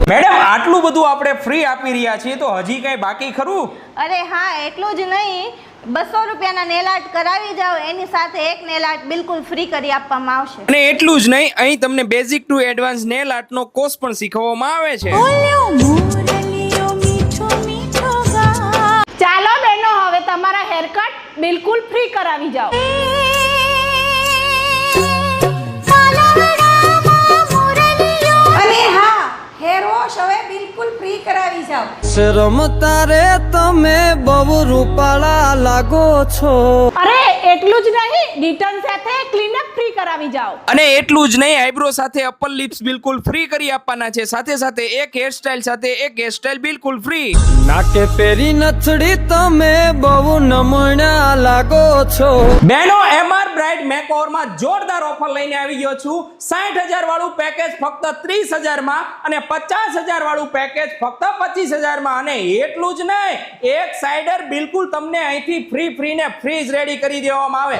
Madam આટલું બધું આપણે ફ્રી આપી રહ્યા છીએ તો હજી કઈ બાકી ખરું? અરે હા, એટલું જ નહીં, 200 રૂપિયાના નેલ આર્ટ કરાવી જાઓ, એની સાથે એક નેલ આર્ટ બિલકુલ ફ્રી કરી આપવામાં આવશે. અને એટલું જ નહીં, અહીં તમને બેઝિક ટુ એડવાન્સ નેલ આર્ટનો કોર્સ પણ શીખવવામાં આવે છે. ચાલો બહેનો, હવે તમારા હેરકટ બિલકુલ ફ્રી કરાવી જાઓ. અને હા, હેર વોશ હવે બિલકુલ ફ્રી કરાવી જાઓ. રમતા રે તમે બહુ રૂપાળા લાગો છો. અરે એટલું જ નહીં, ડિટર્ન સાથે ક્લીનઅપ ફ્રી કરાવી જાઓ. અને એટલું જ નહીં, આઈબ્રો સાથે અપર લિપ્સ બિલકુલ ફ્રી કરી આપવાના છે. સાથે સાથે એક હેરસ્ટાઈલ સાથે એક હેરસ્ટાઈલ બિલકુલ ફ્રી. નાકે પેરી નથડી તમે બહુ નમણા લાગો છો. બેનો, એમઆર બ્રાઇડ મેકઓવરમાં જોરદાર ઓફર લઈને આવી ગયો છું. 60,000 વાળું પેકેજ ફક્ત 30,000 માં અને 50,000 વાળું પેકેજ ફક્ત 25,000 માં. અને એટલું જ નહીં, એક સાઇડર બિલકુલ તમને અહીંથી ફ્રી ને ફ્રીજ રેડી કરી દેવામાં આવે.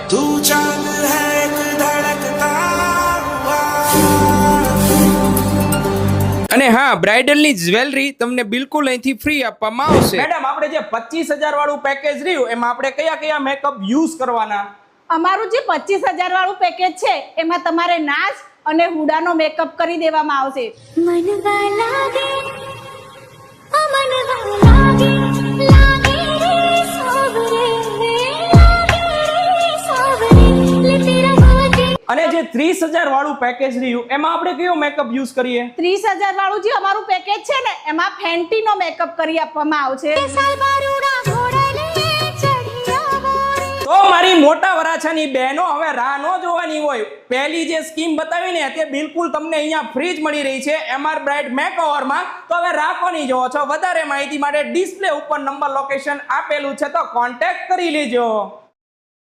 અને હા, બ્રાઇડલની જ્વેલરી તમને બિલકુલ અહીંથી ફ્રી આપવામાં આવશે. મેડમ, આપણે જે 25,000 વાળું પેકેજ રહ્યું એમાં આપણે કયા મેકઅપ યુઝ કરવાના? અમારું જે 25,000 વાળું પેકેજ છે એમાં તમારે નાચ અને હુડાનો મેકઅપ કરી દેવામાં આવશે. અને જે 30,000 વાળું પેકેજ રહ્યું એમાં આપણે કયો મેકઅપ યુઝ કરીએ? 30,000 વાળું જે અમારું પેકેજ છે ને એમાં ફેન્ટીનો મેકઅપ કરી આપવામાં આવશે. તો મારી મોટા વરાછાની બહેનો, હવે રાહ ન જોવાની હોય. પહેલી જે સ્કીમ બતાવીને તે બિલકુલ તમને અહીંયા ફ્રી જ મળી રહી છે એમઆર બ્રાઇડ મેકઓવરમાં. તો હવે રાહ કોની જોવો છો? વધારે માહિતી માટે ડિસ્પ્લે ઉપર નંબર લોકેશન આપેલું છે, તો કોન્ટેક્ટ કરી લેજો.